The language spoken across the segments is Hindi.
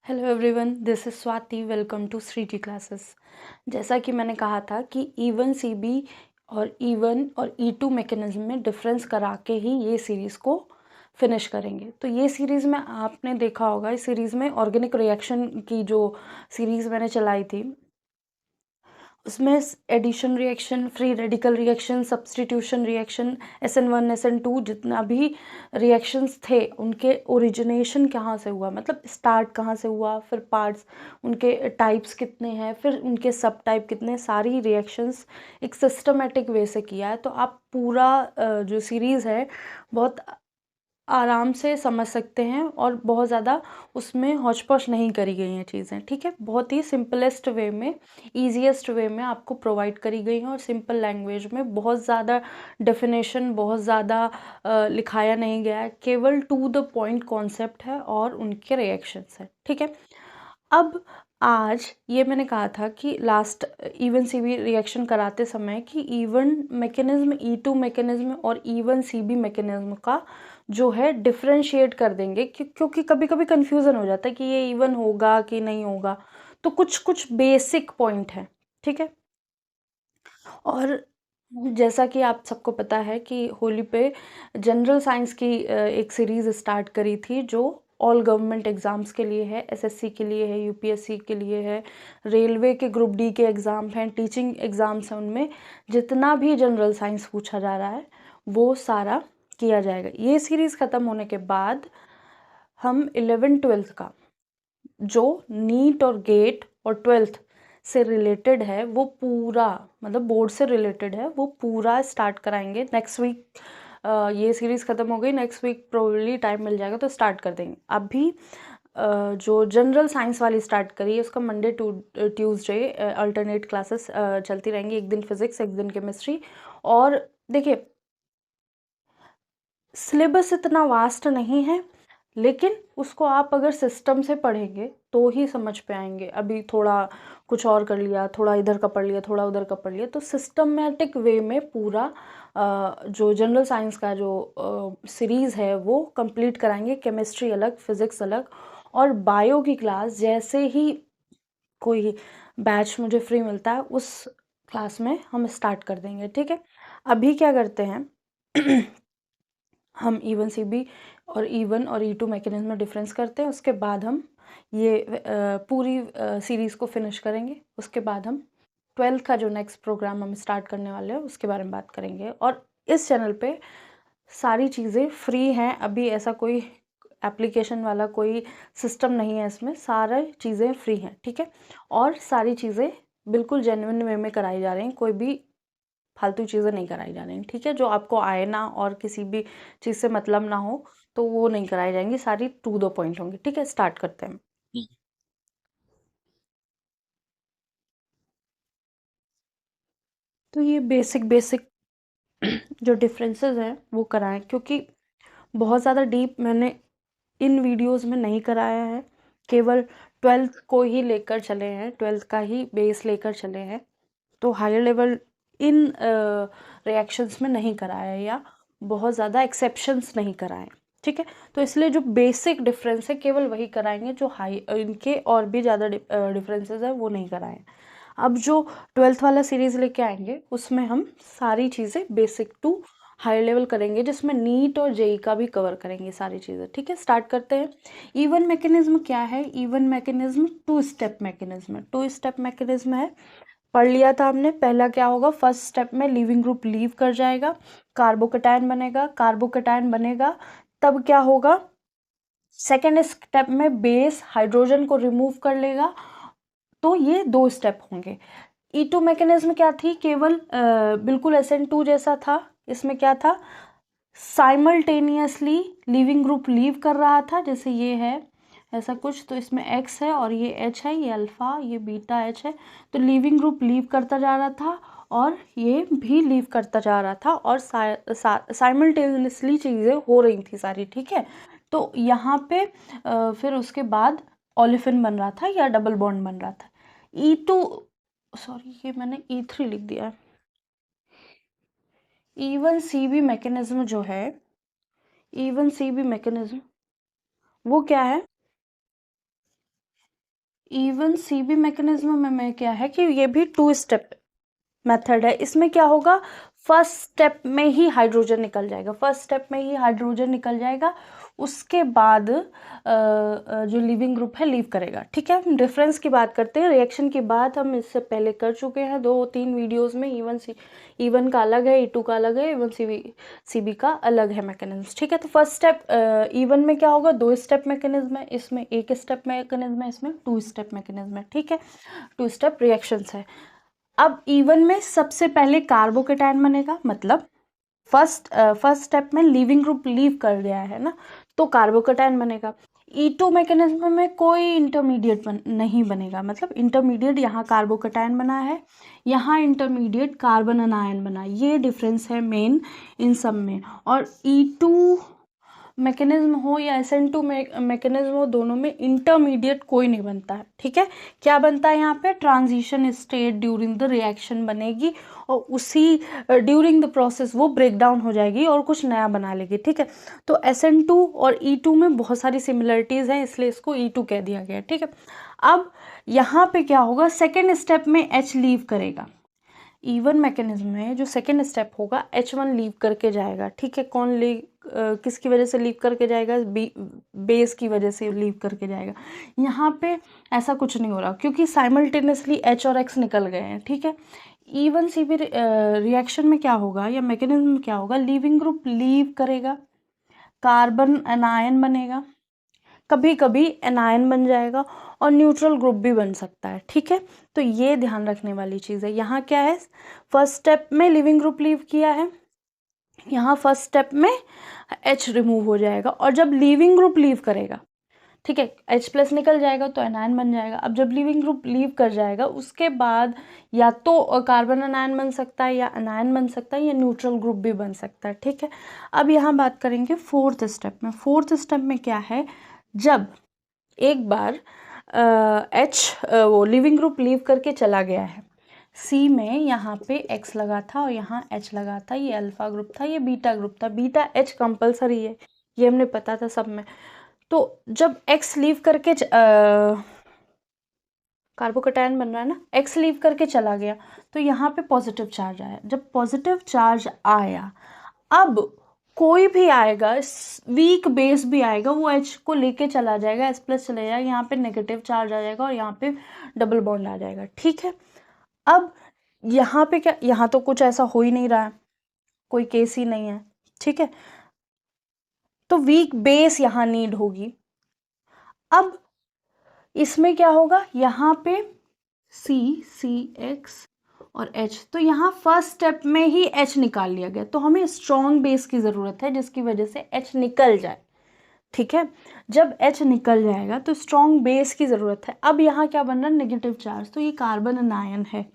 Hello everyone, this is Swati. Welcome to Shri ji classes. जैसा कि मैंने कहा था कि E1 CB और E1 और E2 मैकेनिज्म में डिफरेंस करा के ही ये सीरीज़ को फिनिश करेंगे। तो ये सीरीज़ में आपने देखा होगा, इस सीरीज़ में ऑर्गेनिक रिएक्शन की जो सीरीज़ मैंने चलाई थी उसमें addition reaction, free radical reaction, substitution reaction, SN1 SN2 जितना भी रिएक्शंस थे उनके ओरिजिनेशन कहाँ से हुआ, मतलब स्टार्ट कहाँ से हुआ, फिर पार्ट्स उनके टाइप्स कितने हैं, फिर उनके सब टाइप कितने, सारी रिएक्शंस एक सिस्टमेटिक वे से किया है। तो आप पूरा जो सीरीज़ है बहुत आराम से समझ सकते हैं और बहुत ज़्यादा उसमें हौच-पौच नहीं करी गई हैं चीज़ें, ठीक है? बहुत ही सिंपलेस्ट वे में, ईज़ीएस्ट वे में आपको प्रोवाइड करी गई हैं और सिंपल लैंग्वेज में बहुत ज़्यादा डेफ़िनेशन, बहुत ज़्यादा लिखाया नहीं गया है, केवल टू द पॉइंट कॉन्सेप्ट है और उनके रिएक्शंस हैं, ठीक है? अब आज ये मैंने कहा था कि लास्ट E1 CB रिएक्शन कराते समय कि E1 मैकेनिज्म, E2 मैकेनिज्म और E1 CB मैकेनिज्म का जो है डिफरेंशिएट कर देंगे क्योंकि कभी-कभी कन्फ्यूज़न हो जाता है कि ये E1 होगा कि नहीं होगा। तो कुछ-कुछ बेसिक पॉइंट हैं, ठीक है? और जैसा कि आप सबको पता है कि होली पे जनरल साइंस की एक सीरीज़ स्टार्ट करी थी जो ऑल गवर्नमेंट एग्ज़ाम्स के लिए है, SSC के लिए है, UPSC के लिए है, रेलवे के ग्रुप डी के एग्ज़ाम हैं, टीचिंग एग्ज़ाम्स हैं, उनमें जितना भी जनरल साइंस पूछा जा रहा है वो सारा किया जाएगा। ये सीरीज़ ख़त्म होने के बाद हम 11th-12th का जो नीट और गेट और 12th से रिलेटेड है वो पूरा, मतलब बोर्ड से रिलेटेड है वो पूरा स्टार्ट कराएंगे नेक्स्ट वीक। ये सीरीज़ ख़त्म हो गई, नेक्स्ट वीक प्रोबेबली टाइम मिल जाएगा तो स्टार्ट कर देंगे। अभी जो जनरल साइंस वाली स्टार्ट करी है उसका Monday to Tuesday alternate classes चलती रहेंगी, एक दिन फिजिक्स एक दिन केमिस्ट्री। और देखिए, सिलेबस इतना वास्ट नहीं है, लेकिन उसको आप अगर सिस्टम से पढ़ेंगे तो ही समझ पे आएंगे। अभी थोड़ा कुछ और कर लिया, थोड़ा इधर का पढ़ लिया, थोड़ा उधर का पढ़ लिया, तो सिस्टमेटिक वे में पूरा जो जनरल साइंस का जो सीरीज़ है वो कंप्लीट कराएंगे। केमिस्ट्री अलग, फिज़िक्स अलग, और बायो की क्लास जैसे ही कोई बैच मुझे फ्री मिलता है उस क्लास में हम स्टार्ट कर देंगे, ठीक है? अभी क्या करते हैं हम E1 CB और E1 और E2 मैकेनिज्म में डिफरेंस करते हैं, उसके बाद हम ये पूरी सीरीज़ को फिनिश करेंगे। उसके बाद हम 12th का जो नेक्स्ट प्रोग्राम हम स्टार्ट करने वाले हैं उसके बारे में बात करेंगे। और इस चैनल पे सारी चीज़ें फ्री हैं, अभी ऐसा कोई एप्लीकेशन वाला कोई सिस्टम नहीं है, इसमें सारी चीज़ें फ्री हैं, ठीक है? और सारी चीज़ें बिल्कुल जेन्युइन वे में कराई जा रही हैं, कोई भी फालतू चीज़ें नहीं कराई जा रही हैं, ठीक है? जो आपको आए ना और किसी भी चीज़ से मतलब ना हो तो वो नहीं कराई जाएंगी, सारी टू द पॉइंट होंगी, ठीक है? स्टार्ट करते हैं। तो ये बेसिक बेसिक जो डिफरेंसेस हैं वो कराएं, क्योंकि बहुत ज़्यादा डीप मैंने इन वीडियोस में नहीं कराया है, केवल 12th को ही लेकर चले हैं, 12th का ही बेस लेकर चले हैं। तो हायर लेवल इन रिएक्शंस में नहीं कराया है या बहुत ज़्यादा एक्सेप्शंस नहीं कराए, ठीक है? तो इसलिए जो बेसिक डिफरेंस है केवल वही कराएंगे, जो हाई इनके और भी ज़्यादा डिफरेंसेस है वो नहीं कराए। अब जो 12th वाला सीरीज़ लेके आएंगे उसमें हम सारी चीज़ें बेसिक टू हाई लेवल करेंगे, जिसमें नीट और जेई का भी कवर करेंगे सारी चीज़ें, ठीक है? स्टार्ट करते हैं। E1 मैकेनिज्म क्या है? E1 mechanism two step mechanism है। टू स्टेप मैकेनिज्म है, पढ़ लिया था हमने। पहला क्या होगा, फर्स्ट स्टेप में लीविंग ग्रुप लीव कर जाएगा, कार्बोकेटायन बनेगा, कार्बोकेटायन बनेगा, तब क्या होगा, सेकेंड स्टेप में बेस हाइड्रोजन को रिमूव कर लेगा। तो ये दो स्टेप होंगे। E2 मैकेनिज्म क्या थी, केवल बिल्कुल SN2 जैसा था। इसमें क्या था, साइमल्टेनियसली लिविंग ग्रुप लीव कर रहा था, जैसे ये है ऐसा कुछ, तो इसमें X है और ये H है, ये अल्फा, ये बीटा H है, तो लिविंग ग्रुप लीव करता जा रहा था और ये भी लीव करता जा रहा था और साइमल्टेनियसली चीज़ें हो रही थी सारी, ठीक है? तो यहाँ पे फिर उसके बाद ओलेफिन बन रहा था या डबल बॉन्ड बन रहा था। E2, सॉरी ये मैंने E3 लिख दिया है। E1 CB मैकेनिज्म जो है, E1 CB मैकेनिज्म वो क्या है, इवन सीबी मैकेनिज्म में क्या है कि ये भी 2 स्टेप मेथड है। इसमें क्या होगा, फर्स्ट स्टेप में ही हाइड्रोजन निकल जाएगा, फर्स्ट स्टेप में ही हाइड्रोजन निकल जाएगा, उसके बाद जो लिविंग ग्रुप है लीव करेगा। ठीक है, हम डिफरेंस की बात करते हैं। रिएक्शन की बात हम इससे पहले कर चुके हैं 2-3 वीडियोस में। इवन का अलग है, E2 का अलग है, इवन सीबी का अलग है मैकेनिज्म। ठीक है, तो फर्स्ट स्टेप इवन में क्या होगा, 2 स्टेप मैकेनिज्म है, इसमें 1 स्टेप मैकेनिज्म है, इसमें 2 स्टेप मैकेनिज्म है। ठीक है, 2 स्टेप रिएक्शंस है। अब इवन में सबसे पहले कार्बोकेटायन बनेगा, मतलब फर्स्ट स्टेप में लिविंग ग्रुप लीव कर गया है ना, तो कार्बोकेटायन बनेगा। E2 मैकेनिज्म में कोई इंटरमीडिएट नहीं बनेगा, मतलब इंटरमीडिएट यहाँ कार्बोकेटायन बना है, यहाँ इंटरमीडिएट कार्बन अनायन बना, ये डिफरेंस है मेन इन सब में। और E2 मैकेनिज्म हो या SN2 मैकेनिज्म हो, दोनों में इंटरमीडिएट कोई नहीं बनता है। ठीक है, क्या बनता है यहाँ पे, transition state during the reaction बनेगी, और उसी ड्यूरिंग द प्रोसेस वो ब्रेक डाउन हो जाएगी और कुछ नया बना लेगी। ठीक है, तो SN2 और E2 में बहुत सारी सिमिलरिटीज़ हैं, इसलिए इसको E2 कह दिया गया। ठीक है, अब यहाँ पे क्या होगा, सेकेंड स्टेप में H लीव करेगा। इवन मैकेनिज्म में जो सेकेंड स्टेप होगा, H1 लीव करके जाएगा। ठीक है, कौन किसकी वजह से लीव करके जाएगा, बेस की वजह से लीव करके जाएगा। यहाँ पे ऐसा कुछ नहीं हो रहा, क्योंकि साइमल्टेनियसली H और X निकल गए हैं। ठीक है, इवन सीबी रिएक्शन में क्या होगा या मैकेनिज्म में क्या होगा, लिविंग ग्रुप लीव करेगा, कार्बन एनायन बनेगा, कभी कभी एनायन बन जाएगा, और न्यूट्रल ग्रुप भी बन सकता है। ठीक है, तो ये ध्यान रखने वाली चीज़ है। यहाँ क्या है, फर्स्ट स्टेप में लिविंग ग्रुप लीव किया है, यहाँ फर्स्ट स्टेप में H रिमूव हो जाएगा, और जब लिविंग ग्रुप लीव करेगा, ठीक है, H+ निकल जाएगा तो एनायन बन जाएगा। अब जब लिविंग ग्रुप लीव कर जाएगा, उसके बाद या तो कार्बन एनायन बन सकता है, या एनायन बन सकता है, या न्यूट्रल ग्रुप भी बन सकता है। ठीक है, अब यहाँ बात करेंगे फोर्थ स्टेप में। फोर्थ स्टेप में क्या है, जब एक बार वो लिविंग ग्रुप लीव करके चला गया है, C में यहाँ पे X लगा था और यहाँ H लगा था, ये अल्फा ग्रुप था, ये बीटा ग्रुप था। बीटा H कंपलसरी है, ये हमने पता था सब में। तो जब X लीव करके कार्बोकेटायन बन रहा है ना, X लीव करके चला गया, तो यहाँ पे पॉजिटिव चार्ज आया। जब पॉजिटिव चार्ज आया, अब कोई भी आएगा, वीक बेस भी आएगा, वो H को लेके चला जाएगा, H+ चला जाएगा, यहाँ पे नेगेटिव चार्ज आ जाएगा और यहाँ पे डबल बॉन्ड आ जाएगा। ठीक है, अब यहाँ पे क्या, यहाँ तो कुछ ऐसा हो ही नहीं रहा है, कोई केस ही नहीं है। ठीक है, तो वीक बेस यहाँ नीड होगी। अब इसमें क्या होगा, यहाँ पे CX और H, तो यहाँ फर्स्ट स्टेप में ही H निकाल लिया गया, तो हमें स्ट्रॉन्ग बेस की ज़रूरत है जिसकी वजह से H निकल जाए। ठीक है, जब H निकल जाएगा तो स्ट्रॉन्ग बेस की ज़रूरत है। अब यहाँ क्या बन रहा है, नेगेटिव चार्ज, तो ये कार्बन अनायन है।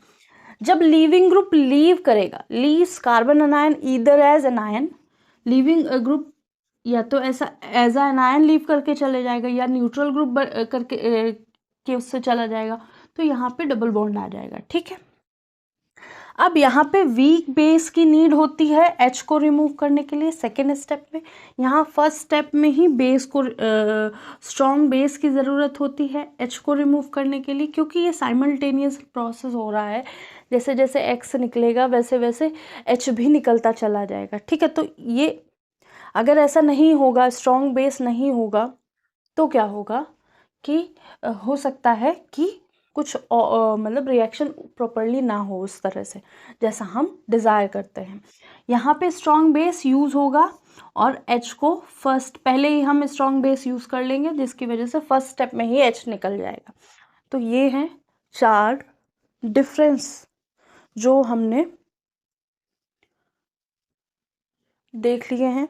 जब लीविंग ग्रुप लीव करेगा, leaves carbon anion either as anion, leaving group या तो ऐसा एज अ अनायन लीव करके चले जाएगा, या न्यूट्रल ग्रुप करके के उससे चला जाएगा, तो यहाँ पे डबल बॉन्ड आ जाएगा। ठीक है, अब यहाँ पे वीक बेस की नीड होती है H को रिमूव करने के लिए सेकेंड स्टेप में। यहाँ फर्स्ट स्टेप में ही बेस को स्ट्रॉन्ग बेस की ज़रूरत होती है H को रिमूव करने के लिए, क्योंकि ये साइमल्टेनियस प्रोसेस हो रहा है। जैसे जैसे X निकलेगा वैसे वैसे H भी निकलता चला जाएगा। ठीक है, तो ये अगर ऐसा नहीं होगा, स्ट्रॉन्ग बेस नहीं होगा, तो क्या होगा कि हो सकता है कि कुछ मतलब रिएक्शन प्रॉपरली ना हो उस तरह से जैसा हम डिज़ायर करते हैं। यहाँ पे स्ट्रॉन्ग बेस यूज़ होगा और H को पहले ही हम स्ट्रॉन्ग बेस यूज़ कर लेंगे, जिसकी वजह से फर्स्ट स्टेप में ही H निकल जाएगा। तो ये हैं 4 डिफरेंस जो हमने देख लिए हैं।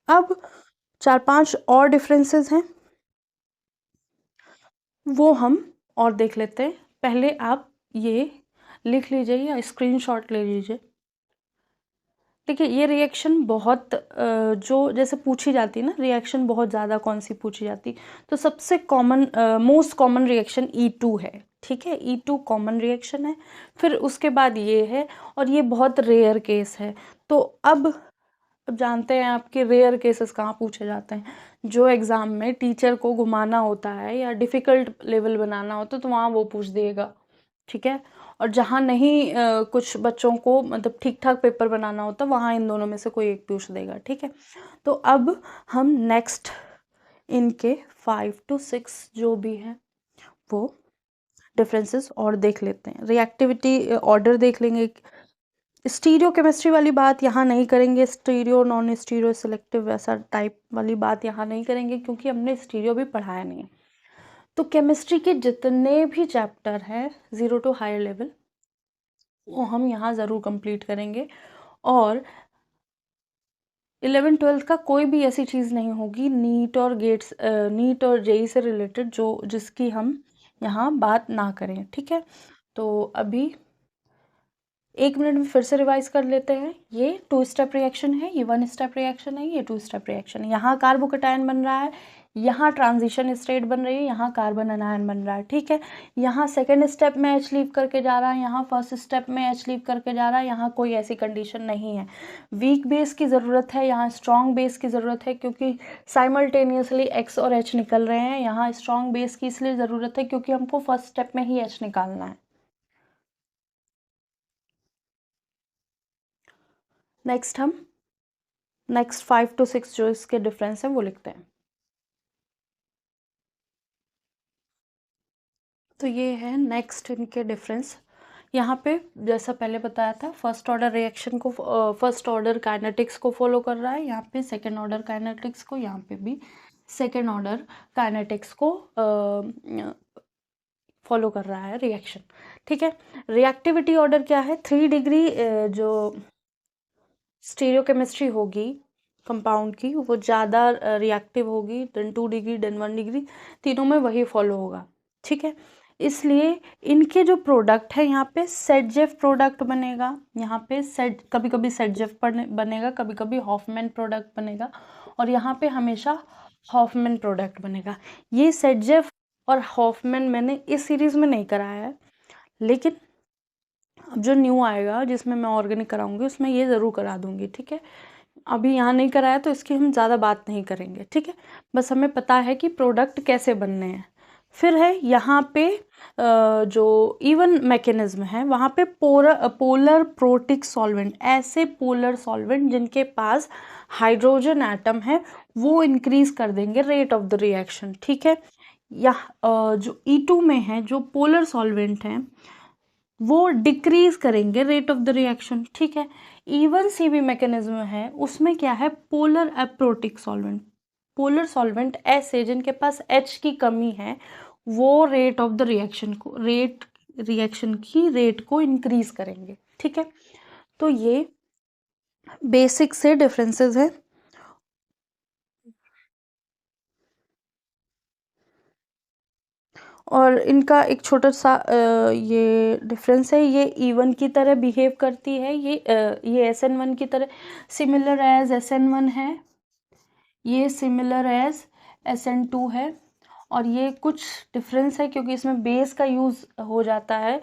अब 4-5 और डिफरेंसेस हैं, वो हम और देख लेते हैं। पहले आप ये लिख लीजिए या स्क्रीनशॉट ले लीजिए। देखिए, ये रिएक्शन बहुत जो जैसे पूछी जाती है ना, रिएक्शन बहुत ज़्यादा कौन सी पूछी जाती, तो सबसे common most common reaction E2 है। ठीक है, E2 कॉमन रिएक्शन है, फिर उसके बाद ये है, और ये बहुत रेयर केस है। तो अब अब जानते हैं आपके रेयर केसेस कहाँ पूछे जाते हैं, जो एग्ज़ाम में टीचर को घुमाना होता है या डिफ़िकल्ट लेवल बनाना होता है तो वहाँ वो पूछ देगा, ठीक है। और जहाँ नहीं कुछ बच्चों को मतलब ठीक ठाक पेपर बनाना होता वहाँ इन दोनों में से कोई एक पूछ देगा, ठीक है। तो अब हम नेक्स्ट इनके 5 to 6 जो भी हैं वो डिफरेंसेस और देख लेते हैं। रिएक्टिविटी ऑर्डर देख लेंगे। स्टीरियो केमिस्ट्री वाली बात यहाँ नहीं करेंगे, स्टीरियो नॉन स्टीरियो सिलेक्टिव वैसा टाइप वाली बात यहाँ नहीं करेंगे क्योंकि हमने स्टीरियो भी पढ़ाया नहीं है। तो केमिस्ट्री के जितने भी चैप्टर हैं 0 to हायर लेवल वो हम यहाँ ज़रूर कंप्लीट करेंगे। और 11th-12th का कोई भी ऐसी चीज़ नहीं होगी नीट और जेई से रिलेटेड जिसकी हम यहाँ बात ना करें, ठीक है। तो अभी 1 मिनट में फिर से रिवाइज कर लेते हैं। ये 2 स्टेप रिएक्शन है, ये 1 स्टेप रिएक्शन है, ये 2 स्टेप रिएक्शन है। यहाँ कार्बोकेटायन बन रहा है, यहाँ ट्रांजिशन स्टेट बन रही है, यहाँ कार्बन अनायन बन रहा है, ठीक है। यहाँ सेकेंड स्टेप में एच लीव करके जा रहा है, यहाँ फर्स्ट स्टेप में एच लीव करके जा रहा है, यहाँ कोई ऐसी कंडीशन नहीं है। वीक बेस की ज़रूरत है, यहाँ स्ट्रॉन्ग बेस की ज़रूरत है क्योंकि साइमल्टेनियसली एक्स और एच निकल रहे हैं। यहाँ स्ट्रॉन्ग बेस की इसलिए ज़रूरत है क्योंकि हमको फर्स्ट स्टेप में ही एच निकालना है। नेक्स्ट 5 to 6 जो इसके डिफरेंस है वो लिखते हैं। तो ये है नेक्स्ट इनके डिफरेंस। यहाँ पे जैसा पहले बताया था फर्स्ट ऑर्डर रिएक्शन को फर्स्ट ऑर्डर काइनेटिक्स को फॉलो कर रहा है, यहाँ पे सेकेंड ऑर्डर काइनेटिक्स को, यहाँ पे भी सेकेंड ऑर्डर काइनेटिक्स को फॉलो कर रहा है रिएक्शन, ठीक है। रिएक्टिविटी ऑर्डर क्या है, 3 डिग्री जो स्टीरियोकेमिस्ट्री होगी कंपाउंड की वो ज़्यादा रिएक्टिव होगी देन 2 डिग्री देन 1 डिग्री, तीनों में वही फॉलो होगा, ठीक है। इसलिए इनके जो प्रोडक्ट है यहाँ पे सेटजेफ प्रोडक्ट बनेगा, यहाँ पे सेट कभी कभी सेटजेफ बनेगा, कभी कभी हॉफमैन प्रोडक्ट बनेगा, और यहाँ पे हमेशा हॉफमैन प्रोडक्ट बनेगा। ये सेटजेफ और हॉफमैन मैंने इस सीरीज़ में नहीं कराया है, लेकिन अब जो न्यू आएगा जिसमें मैं ऑर्गेनिक कराऊंगी उसमें ये ज़रूर करा दूंगी, ठीक है। अभी यहाँ नहीं कराया तो इसकी हम ज़्यादा बात नहीं करेंगे, ठीक है। बस हमें पता है कि प्रोडक्ट कैसे बनने हैं। फिर है यहाँ पे जो इवन मैकेनिज्म है वहाँ पे पोलर प्रोटिक सॉल्वेंट, ऐसे पोलर सॉल्वेंट जिनके पास हाइड्रोजन एटम है वो इंक्रीज कर देंगे रेट ऑफ द रिएक्शन, ठीक है। या जो E2 में है जो पोलर सॉल्वेंट हैं वो डिक्रीज करेंगे रेट ऑफ द रिएक्शन, ठीक है। इवन सीबी मैकेनिज्म है उसमें क्या है, polar aprotic solvent, polar solvent ऐसे जिनके पास H की कमी है वो रेट ऑफ द रिएक्शन की रेट को इंक्रीज करेंगे, ठीक है। तो ये बेसिक से डिफरेंसेस है। और इनका एक छोटा सा ये डिफरेंस है, ये E1 की तरह बिहेव करती है, ये SN1 की तरह सिमिलर एज SN1 है, ये सिमिलर एज SN2 है, और ये कुछ डिफरेंस है क्योंकि इसमें बेस का यूज़ हो जाता है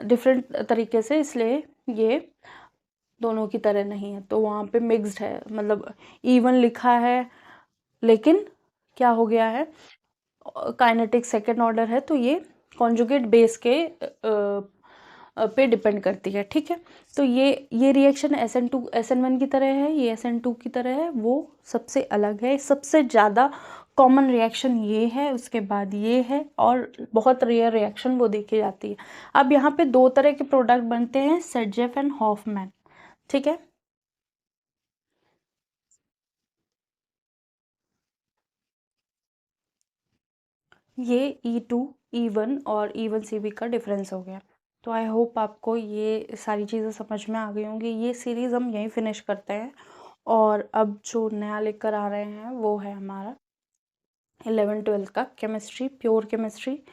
डिफरेंट तरीके से, इसलिए ये दोनों की तरह नहीं है। तो वहाँ पे मिक्स्ड है, मतलब E1 लिखा है लेकिन क्या हो गया है, काइनेटिक सेकेंड ऑर्डर है तो ये कॉन्जुगेट बेस के पे डिपेंड करती है, ठीक है। तो ये रिएक्शन SN1 की तरह है, ये SN2 की तरह है, वो सबसे अलग है। सबसे ज़्यादा कॉमन रिएक्शन ये है, उसके बाद ये है, और बहुत रेयर रिएक्शन वो देखी जाती है। अब यहाँ पे 2 तरह के प्रोडक्ट बनते हैं, सेटजेफ एंड हॉफमैन, ठीक है। ये E2, E1 और E1 CB का डिफरेंस हो गया। तो आई होप आपको ये सारी चीज़ें समझ में आ गई होंगी। ये सीरीज़ हम यहीं फिनिश करते हैं, और अब जो नया लेकर आ रहे हैं वो है हमारा 11th-12th का केमिस्ट्री, प्योर केमिस्ट्री।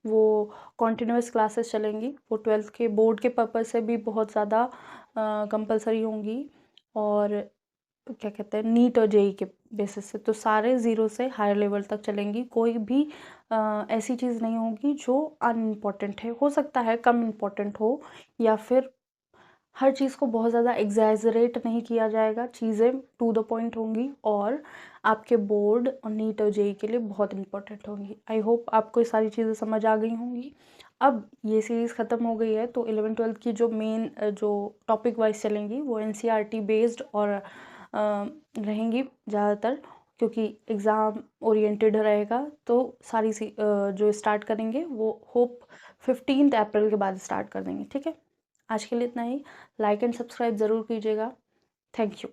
वो कॉन्टिन्यूस क्लासेस चलेंगी, वो 12th के बोर्ड के पर्पज़ से भी बहुत ज़्यादा कंपलसरी होंगी, और क्या कहते हैं नीट और जेई के बेसिस से, तो सारे 0 से हायर लेवल तक चलेंगी। कोई भी ऐसी चीज़ नहीं होगी जो अनइम्पॉर्टेंट है, हो सकता है कम इम्पॉर्टेंट हो या फिर हर चीज़ को बहुत ज़्यादा एग्जैजरेट नहीं किया जाएगा, चीज़ें टू द पॉइंट होंगी और आपके बोर्ड और नीट और जेई के लिए बहुत इंपॉर्टेंट होंगी। आई होप आपको ये सारी चीज़ें समझ आ गई होंगी। अब ये सीरीज़ ख़त्म हो गई है तो 11th-12th की जो मेन जो टॉपिक वाइज चलेंगी वो एनसीईआरटी बेस्ड और रहेंगी ज़्यादातर, क्योंकि एग्ज़ाम ओरिएंटेड रहेगा। तो सारी जो स्टार्ट करेंगे वो होप 15 अप्रैल के बाद स्टार्ट कर देंगे। ठीक है, आज के लिए इतना ही। लाइक एंड सब्सक्राइब ज़रूर कीजिएगा। Thank you.